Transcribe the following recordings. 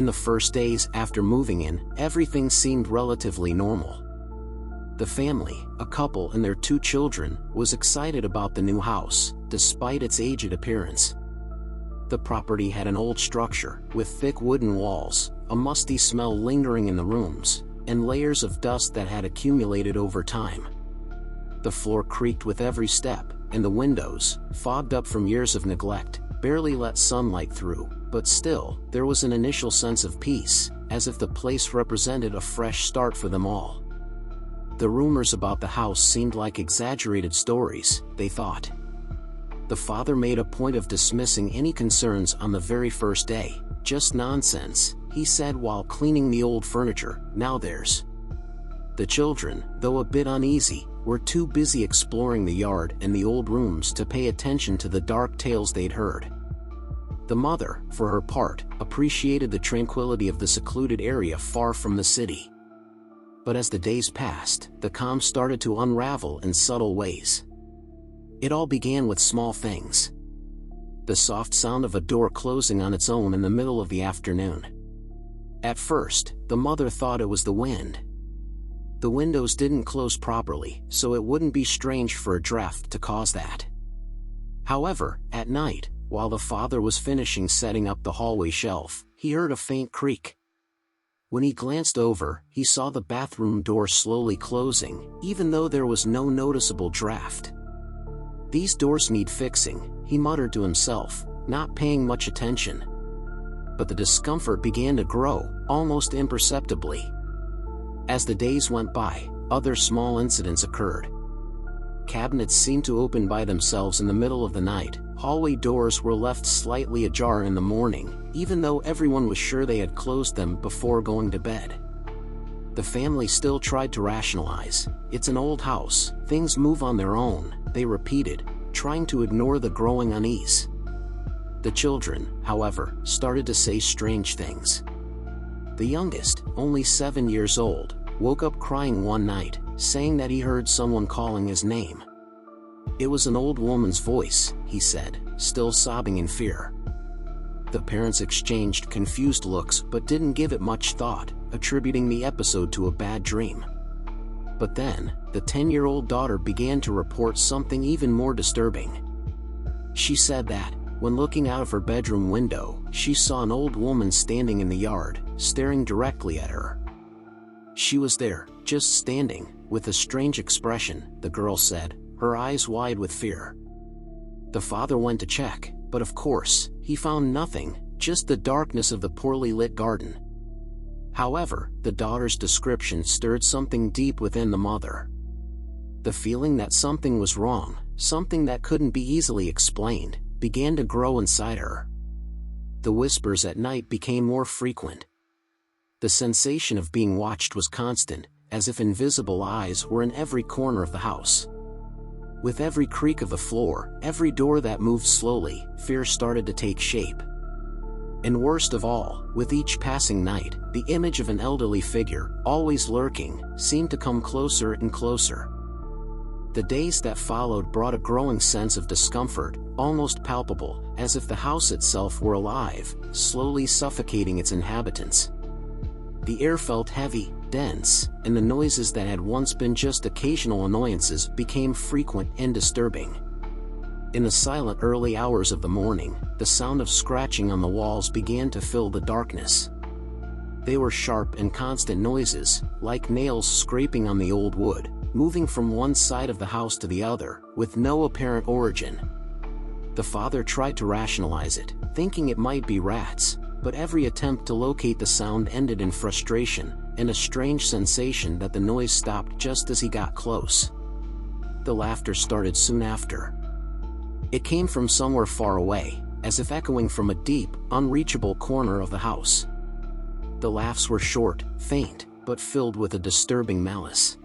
In the first days after moving in, everything seemed relatively normal. The family, a couple and their 2 children, was excited about the new house, despite its aged appearance. The property had an old structure, with thick wooden walls, a musty smell lingering in the rooms, and layers of dust that had accumulated over time. The floor creaked with every step, and the windows, fogged up from years of neglect, barely let sunlight through, but still, there was an initial sense of peace, as if the place represented a fresh start for them all. The rumors about the house seemed like exaggerated stories, they thought. The father made a point of dismissing any concerns on the very first day. "Just nonsense," he said while cleaning the old furniture, "now there's." The children, though a bit uneasy, were too busy exploring the yard and the old rooms to pay attention to the dark tales they'd heard. The mother, for her part, appreciated the tranquility of the secluded area far from the city. But as the days passed, the calm started to unravel in subtle ways. It all began with small things. The soft sound of a door closing on its own in the middle of the afternoon. At first, the mother thought it was the wind. The windows didn't close properly, so it wouldn't be strange for a draft to cause that. However, at night, while the father was finishing setting up the hallway shelf, he heard a faint creak. When he glanced over, he saw the bathroom door slowly closing, even though there was no noticeable draft. "These doors need fixing," he muttered to himself, not paying much attention. But the discomfort began to grow, almost imperceptibly. As the days went by, other small incidents occurred. Cabinets seemed to open by themselves in the middle of the night, hallway doors were left slightly ajar in the morning, even though everyone was sure they had closed them before going to bed. The family still tried to rationalize. "It's an old house, things move on their own," they repeated, trying to ignore the growing unease. The children, however, started to say strange things. The youngest, only 7 years old, woke up crying one night, saying that he heard someone calling his name. "It was an old woman's voice," he said, still sobbing in fear. The parents exchanged confused looks but didn't give it much thought, attributing the episode to a bad dream. But then, the 10-year-old daughter began to report something even more disturbing. She said that, when looking out of her bedroom window, she saw an old woman standing in the yard, staring directly at her. "She was there, just standing, with a strange expression," the girl said, her eyes wide with fear. The father went to check, but of course, he found nothing, just the darkness of the poorly lit garden. However, the daughter's description stirred something deep within the mother. The feeling that something was wrong, something that couldn't be easily explained, began to grow inside her. The whispers at night became more frequent. The sensation of being watched was constant, as if invisible eyes were in every corner of the house. With every creak of the floor, every door that moved slowly, fear started to take shape. And worst of all, with each passing night, the image of an elderly figure, always lurking, seemed to come closer and closer. The days that followed brought a growing sense of discomfort, almost palpable, as if the house itself were alive, slowly suffocating its inhabitants. The air felt heavy, dense, and the noises that had once been just occasional annoyances became frequent and disturbing. In the silent early hours of the morning, the sound of scratching on the walls began to fill the darkness. They were sharp and constant noises, like nails scraping on the old wood, moving from one side of the house to the other, with no apparent origin. The father tried to rationalize it, thinking it might be rats, but every attempt to locate the sound ended in frustration, and a strange sensation that the noise stopped just as he got close. The laughter started soon after. It came from somewhere far away, as if echoing from a deep, unreachable corner of the house. The laughs were short, faint, but filled with a disturbing malice.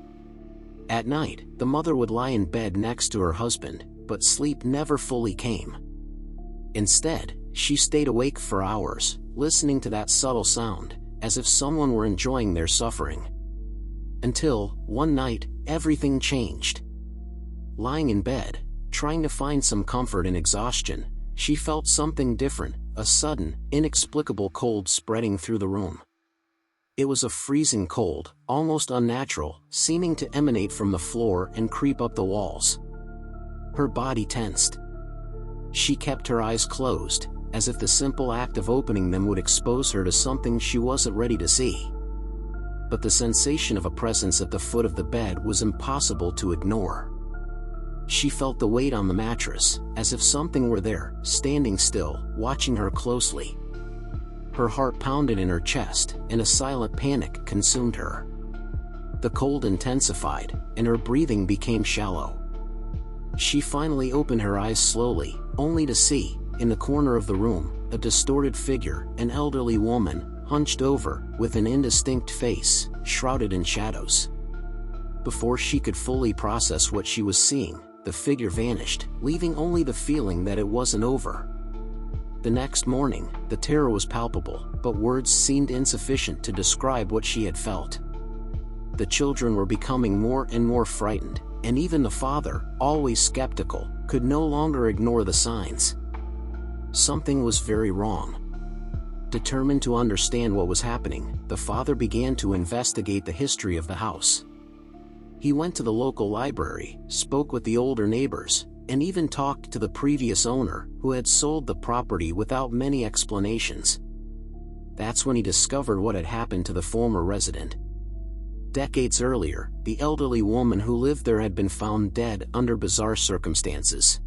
At night, the mother would lie in bed next to her husband, but sleep never fully came. Instead, she stayed awake for hours, listening to that subtle sound, as if someone were enjoying their suffering. Until, one night, everything changed. Lying in bed, trying to find some comfort in exhaustion, she felt something different, a sudden, inexplicable cold spreading through the room. It was a freezing cold, almost unnatural, seeming to emanate from the floor and creep up the walls. Her body tensed. She kept her eyes closed, as if the simple act of opening them would expose her to something she wasn't ready to see. But the sensation of a presence at the foot of the bed was impossible to ignore. She felt the weight on the mattress, as if something were there, standing still, watching her closely. Her heart pounded in her chest, and a silent panic consumed her. The cold intensified, and her breathing became shallow. She finally opened her eyes slowly, only to see, in the corner of the room, a distorted figure, an elderly woman, hunched over, with an indistinct face, shrouded in shadows. Before she could fully process what she was seeing, the figure vanished, leaving only the feeling that it wasn't over. The next morning, the terror was palpable, but words seemed insufficient to describe what she had felt. The children were becoming more and more frightened, and even the father, always skeptical, could no longer ignore the signs. Something was very wrong. Determined to understand what was happening, the father began to investigate the history of the house. He went to the local library, spoke with the older neighbors, and even talked to the previous owner, who had sold the property without many explanations. That's when he discovered what had happened to the former resident. Decades earlier, the elderly woman who lived there had been found dead under bizarre circumstances.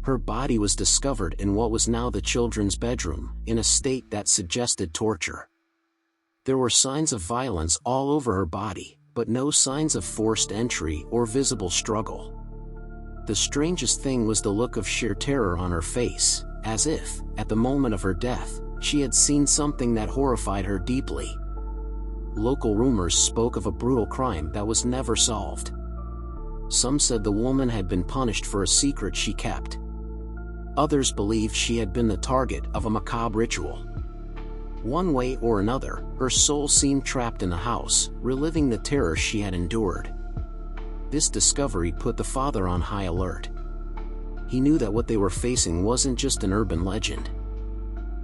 Her body was discovered in what was now the children's bedroom, in a state that suggested torture. There were signs of violence all over her body, but no signs of forced entry or visible struggle. The strangest thing was the look of sheer terror on her face, as if, at the moment of her death, she had seen something that horrified her deeply. Local rumors spoke of a brutal crime that was never solved. Some said the woman had been punished for a secret she kept. Others believed she had been the target of a macabre ritual. One way or another, her soul seemed trapped in the house, reliving the terror she had endured. This discovery put the father on high alert. He knew that what they were facing wasn't just an urban legend.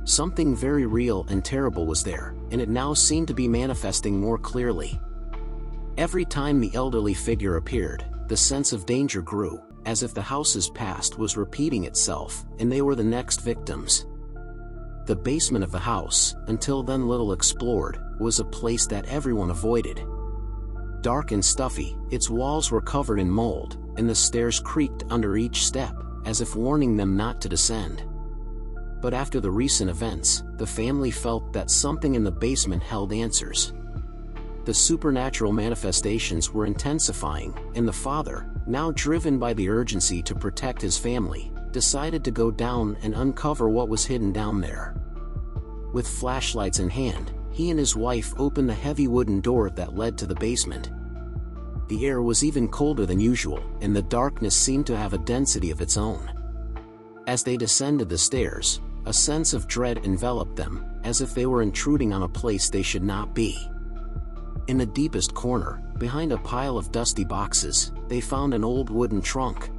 Something very real and terrible was there, and it now seemed to be manifesting more clearly. Every time the elderly figure appeared, the sense of danger grew, as if the house's past was repeating itself, and they were the next victims. The basement of the house, until then little explored, was a place that everyone avoided. Dark and stuffy, its walls were covered in mold, and the stairs creaked under each step, as if warning them not to descend. But after the recent events, the family felt that something in the basement held answers. The supernatural manifestations were intensifying, and the father, now driven by the urgency to protect his family, decided to go down and uncover what was hidden down there. With flashlights in hand, he and his wife opened the heavy wooden door that led to the basement. The air was even colder than usual, and the darkness seemed to have a density of its own. As they descended the stairs, a sense of dread enveloped them, as if they were intruding on a place they should not be. In the deepest corner, behind a pile of dusty boxes, they found an old wooden trunk.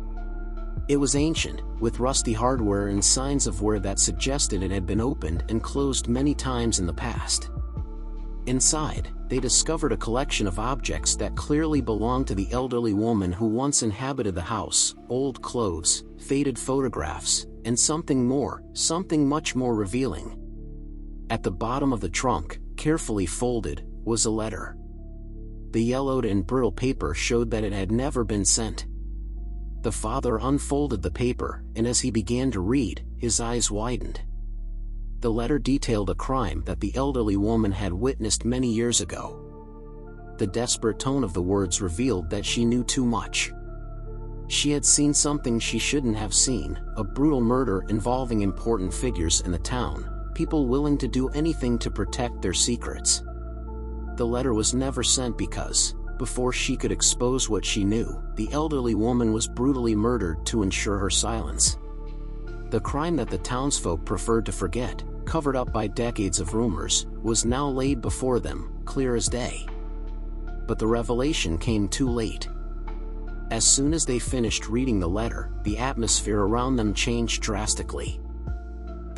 It was ancient, with rusty hardware and signs of wear that suggested it had been opened and closed many times in the past. Inside, they discovered a collection of objects that clearly belonged to the elderly woman who once inhabited the house: old clothes, faded photographs, and something much more revealing. At the bottom of the trunk, carefully folded, was a letter. The yellowed and brittle paper showed that it had never been sent. The father unfolded the paper, and as he began to read, his eyes widened. The letter detailed a crime that the elderly woman had witnessed many years ago. The desperate tone of the words revealed that she knew too much. She had seen something she shouldn't have seen: a brutal murder involving important figures in the town, people willing to do anything to protect their secrets. The letter was never sent because, before she could expose what she knew, the elderly woman was brutally murdered to ensure her silence. The crime that the townsfolk preferred to forget, covered up by decades of rumors, was now laid before them, clear as day. But the revelation came too late. As soon as they finished reading the letter, the atmosphere around them changed drastically.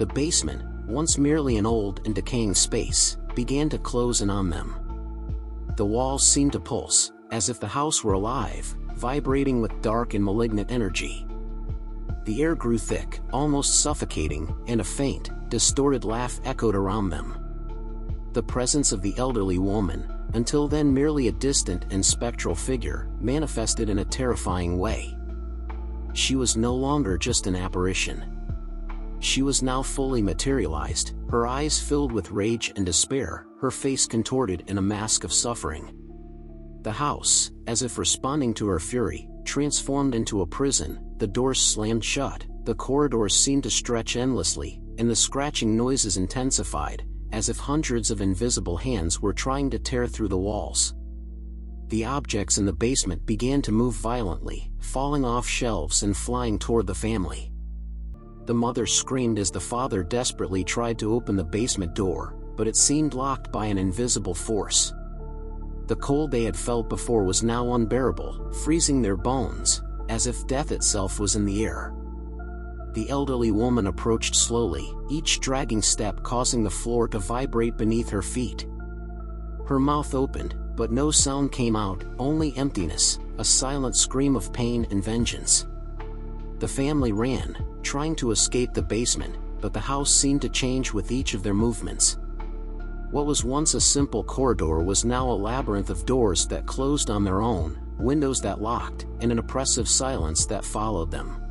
The basement, once merely an old and decaying space, began to close in on them. The walls seemed to pulse, as if the house were alive, vibrating with dark and malignant energy. The air grew thick, almost suffocating, and a faint, distorted laugh echoed around them. The presence of the elderly woman, until then merely a distant and spectral figure, manifested in a terrifying way. She was no longer just an apparition. She was now fully materialized, her eyes filled with rage and despair, her face contorted in a mask of suffering. The house, as if responding to her fury, transformed into a prison. The doors slammed shut, the corridors seemed to stretch endlessly, and the scratching noises intensified, as if hundreds of invisible hands were trying to tear through the walls. The objects in the basement began to move violently, falling off shelves and flying toward the family. The mother screamed as the father desperately tried to open the basement door, but it seemed locked by an invisible force. The cold they had felt before was now unbearable, freezing their bones, as if death itself was in the air. The elderly woman approached slowly, each dragging step causing the floor to vibrate beneath her feet. Her mouth opened, but no sound came out, only emptiness, a silent scream of pain and vengeance. The family ran, trying to escape the basement, but the house seemed to change with each of their movements. What was once a simple corridor was now a labyrinth of doors that closed on their own, windows that locked, and an oppressive silence that followed them.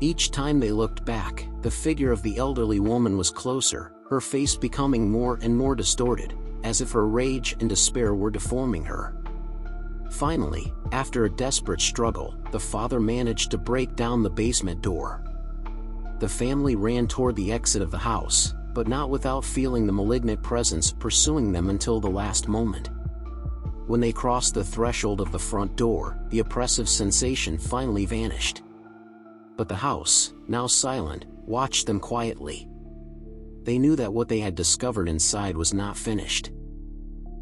Each time they looked back, the figure of the elderly woman was closer, her face becoming more and more distorted, as if her rage and despair were deforming her. Finally, after a desperate struggle, the father managed to break down the basement door. The family ran toward the exit of the house, but not without feeling the malignant presence pursuing them until the last moment. When they crossed the threshold of the front door, the oppressive sensation finally vanished. But the house, now silent, watched them quietly. They knew that what they had discovered inside was not finished.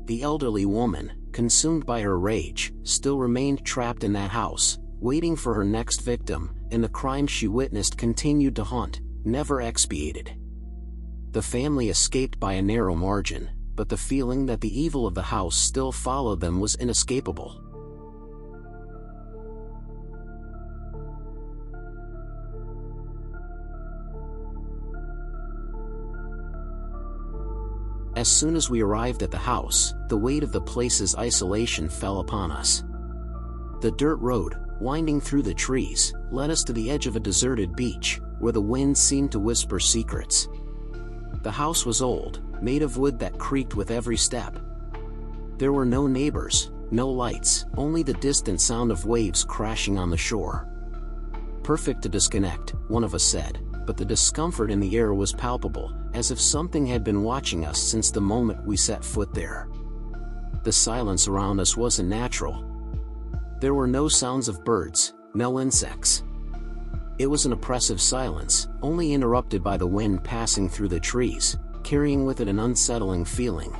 The elderly woman, consumed by her rage, still remained trapped in that house, waiting for her next victim, and the crime she witnessed continued to haunt, never expiated. The family escaped by a narrow margin, but the feeling that the evil of the house still followed them was inescapable. As soon as we arrived at the house, the weight of the place's isolation fell upon us. The dirt road, winding through the trees, led us to the edge of a deserted beach, where the wind seemed to whisper secrets. The house was old, made of wood that creaked with every step. There were no neighbors, no lights, only the distant sound of waves crashing on the shore. "Perfect to disconnect," one of us said, but the discomfort in the air was palpable, as if something had been watching us since the moment we set foot there. The silence around us wasn't natural. There were no sounds of birds, no insects. It was an oppressive silence, only interrupted by the wind passing through the trees, carrying with it an unsettling feeling.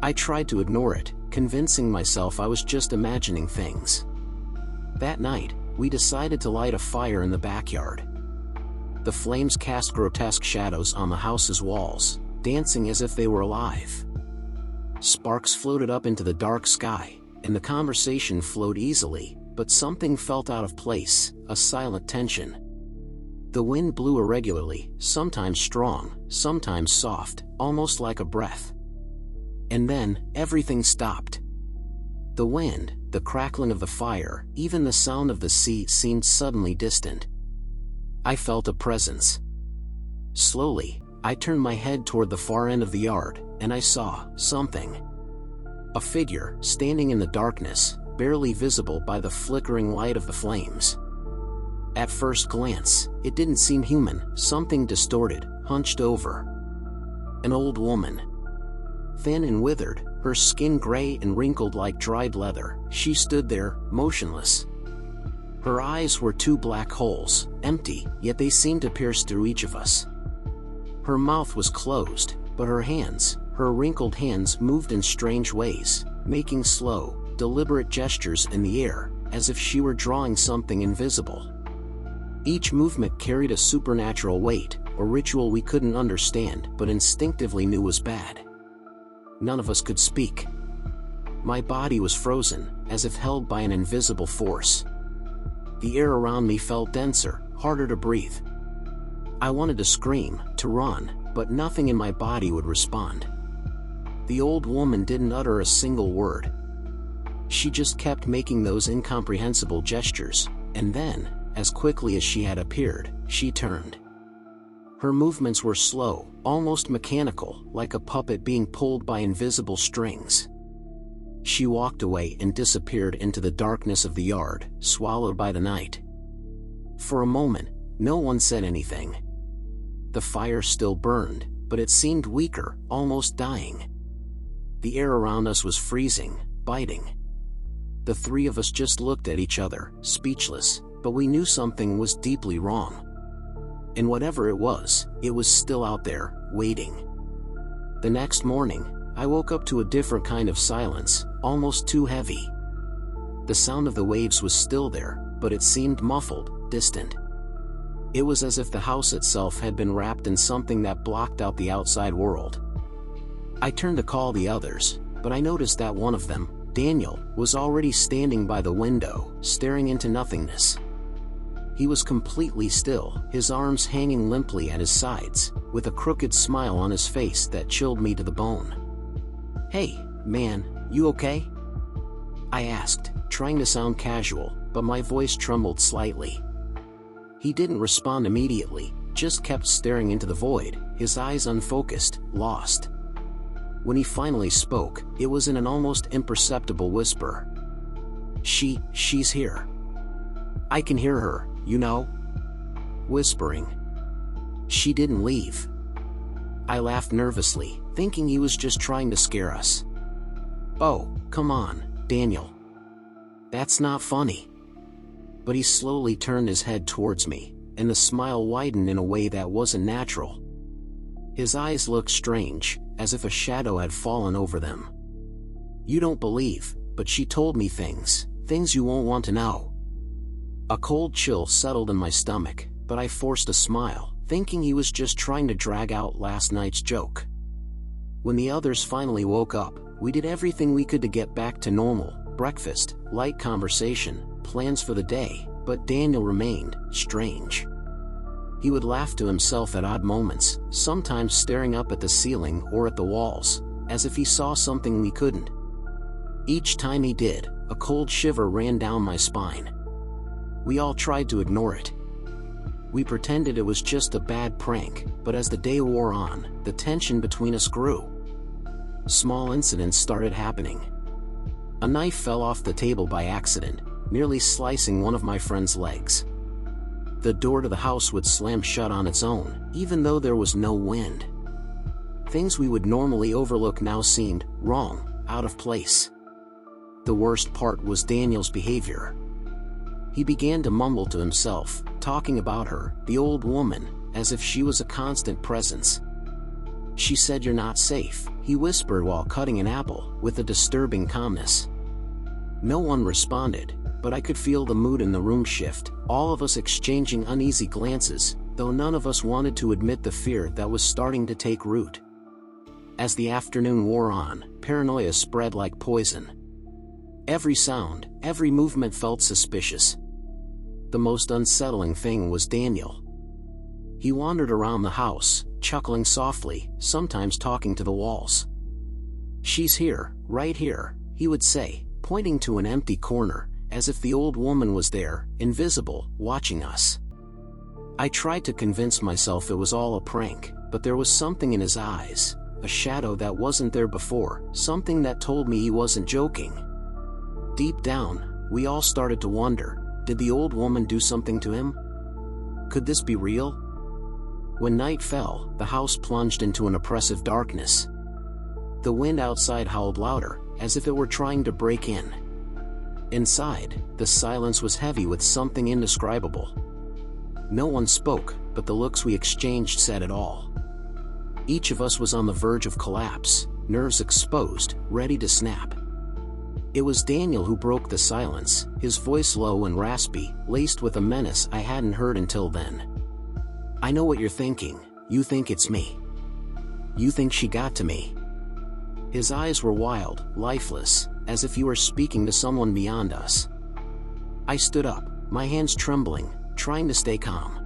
I tried to ignore it, convincing myself I was just imagining things. That night, we decided to light a fire in the backyard. The flames cast grotesque shadows on the house's walls, dancing as if they were alive. Sparks floated up into the dark sky, and the conversation flowed easily, but something felt out of place, a silent tension. The wind blew irregularly, sometimes strong, sometimes soft, almost like a breath. And then, everything stopped. The wind, the crackling of the fire, even the sound of the sea seemed suddenly distant. I felt a presence. Slowly, I turned my head toward the far end of the yard, and I saw something. A figure, standing in the darkness, barely visible by the flickering light of the flames. At first glance, it didn't seem human, something distorted, hunched over. An old woman. Thin and withered, her skin gray and wrinkled like dried leather, she stood there, motionless. Her eyes were two black holes, empty, yet they seemed to pierce through each of us. Her mouth was closed, but her hands, her wrinkled hands moved in strange ways, making slow, deliberate gestures in the air, as if she were drawing something invisible. Each movement carried a supernatural weight, or ritual we couldn't understand but instinctively knew was bad. None of us could speak. My body was frozen, as if held by an invisible force. The air around me felt denser, harder to breathe. I wanted to scream, to run, but nothing in my body would respond. The old woman didn't utter a single word. She just kept making those incomprehensible gestures, and then, as quickly as she had appeared, she turned. Her movements were slow, almost mechanical, like a puppet being pulled by invisible strings. She walked away and disappeared into the darkness of the yard, swallowed by the night. For a moment, no one said anything. The fire still burned, but it seemed weaker, almost dying. The air around us was freezing, biting. The three of us just looked at each other, speechless, but we knew something was deeply wrong. And whatever it was still out there, waiting. The next morning, I woke up to a different kind of silence, almost too heavy. The sound of the waves was still there, but it seemed muffled, distant. It was as if the house itself had been wrapped in something that blocked out the outside world. I turned to call the others, but I noticed that one of them, Daniel, was already standing by the window, staring into nothingness. He was completely still, his arms hanging limply at his sides, with a crooked smile on his face that chilled me to the bone. "Hey, man, you okay?" I asked, trying to sound casual, but my voice trembled slightly. He didn't respond immediately, just kept staring into the void, his eyes unfocused, lost. When he finally spoke, it was in an almost imperceptible whisper. She's here. I can hear her, you know?" Whispering. "She didn't leave." I laughed nervously, thinking he was just trying to scare us. "Oh, come on, Daniel. That's not funny." But he slowly turned his head towards me, and the smile widened in a way that wasn't natural. His eyes looked strange, as if a shadow had fallen over them. "You don't believe, but she told me things you won't want to know." A cold chill settled in my stomach, but I forced a smile, thinking he was just trying to drag out last night's joke. When the others finally woke up, we did everything we could to get back to normal: breakfast, light conversation, plans for the day, but Daniel remained strange. He would laugh to himself at odd moments, sometimes staring up at the ceiling or at the walls, as if he saw something we couldn't. Each time he did, a cold shiver ran down my spine. We all tried to ignore it. We pretended it was just a bad prank, but as the day wore on, the tension between us grew. Small incidents started happening. A knife fell off the table by accident, nearly slicing one of my friend's legs. The door to the house would slam shut on its own, even though there was no wind. Things we would normally overlook now seemed wrong, out of place. The worst part was Daniel's behavior. He began to mumble to himself, talking about her, the old woman, as if she was a constant presence. "She said you're not safe," he whispered while cutting an apple, with a disturbing calmness. No one responded, but I could feel the mood in the room shift, all of us exchanging uneasy glances, though none of us wanted to admit the fear that was starting to take root. As the afternoon wore on, paranoia spread like poison. Every sound, every movement felt suspicious. The most unsettling thing was Daniel. He wandered around the house, chuckling softly, sometimes talking to the walls. "She's here, right here," he would say, pointing to an empty corner, as if the old woman was there, invisible, watching us. I tried to convince myself it was all a prank, but there was something in his eyes, a shadow that wasn't there before, something that told me he wasn't joking. Deep down, we all started to wonder, did the old woman do something to him? Could this be real? When night fell, the house plunged into an oppressive darkness. The wind outside howled louder, as if it were trying to break in. Inside, the silence was heavy with something indescribable. No one spoke, but the looks we exchanged said it all. Each of us was on the verge of collapse, nerves exposed, ready to snap. It was Daniel who broke the silence, his voice low and raspy, laced with a menace I hadn't heard until then. "I know what you're thinking, You think it's me? You think she got to me?" His eyes were wild, lifeless, as if he were speaking to someone beyond us. I stood up, my hands trembling, trying to stay calm.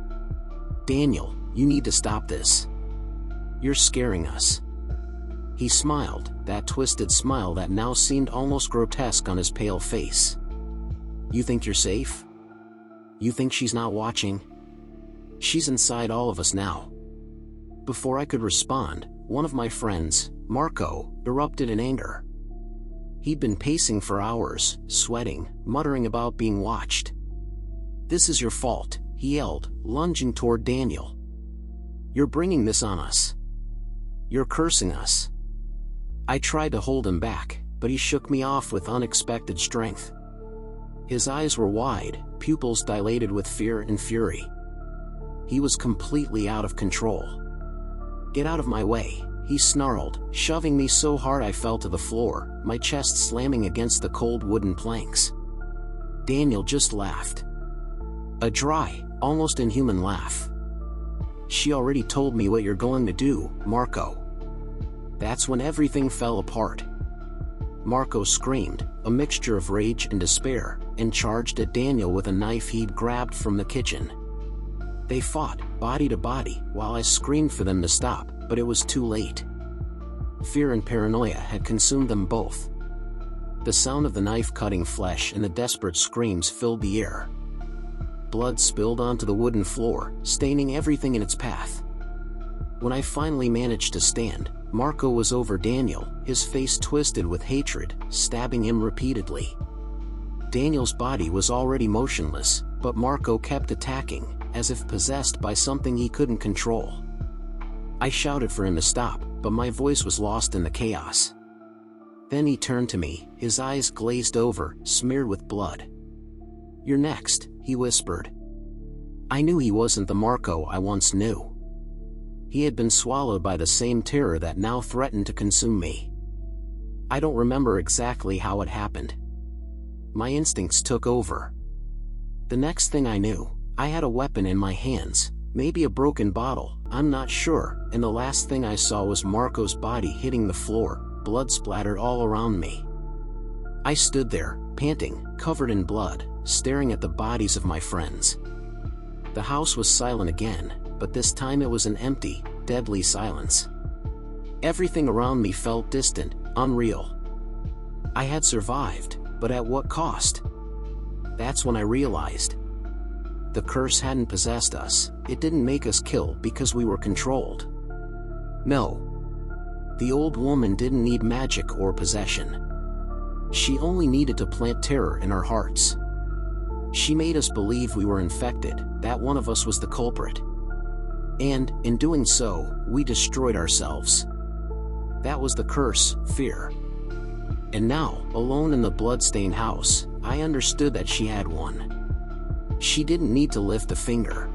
"Daniel, you need to stop this. You're scaring us." He smiled, that twisted smile that now seemed almost grotesque on his pale face. "You think you're safe? You think she's not watching? She's inside all of us now." Before I could respond, one of my friends, Marco, erupted in anger. He'd been pacing for hours, sweating, muttering about being watched. "This is your fault," he yelled, lunging toward Daniel. "You're bringing this on us. You're cursing us." I tried to hold him back, but he shook me off with unexpected strength. His eyes were wide, pupils dilated with fear and fury. He was completely out of control. "Get out of my way," he snarled, shoving me so hard I fell to the floor, my chest slamming against the cold wooden planks. Daniel just laughed. A dry, almost inhuman laugh. "She already told me what you're going to do, Marco." That's when everything fell apart. Marco screamed, a mixture of rage and despair, and charged at Daniel with a knife he'd grabbed from the kitchen. They fought, body to body, while I screamed for them to stop, but it was too late. Fear and paranoia had consumed them both. The sound of the knife cutting flesh and the desperate screams filled the air. Blood spilled onto the wooden floor, staining everything in its path. When I finally managed to stand, Marco was over Daniel, his face twisted with hatred, stabbing him repeatedly. Daniel's body was already motionless, but Marco kept attacking, as if possessed by something he couldn't control. I shouted for him to stop, but my voice was lost in the chaos. Then he turned to me, his eyes glazed over, smeared with blood. "You're next," he whispered. I knew he wasn't the Marco I once knew. He had been swallowed by the same terror that now threatened to consume me. I don't remember exactly how it happened. My instincts took over. The next thing I knew, I had a weapon in my hands, maybe a broken bottle, I'm not sure, and the last thing I saw was Marco's body hitting the floor, blood splattered all around me. I stood there, panting, covered in blood, staring at the bodies of my friends. The house was silent again, but this time it was an empty, deadly silence. Everything around me felt distant, unreal. I had survived, but at what cost? That's when I realized. The curse hadn't possessed us, it didn't make us kill because we were controlled. No. The old woman didn't need magic or possession. She only needed to plant terror in our hearts. She made us believe we were infected, that one of us was the culprit. And, in doing so, we destroyed ourselves. That was the curse, fear. And now, alone in the blood-stained house, I understood that she had one. She didn't need to lift a finger.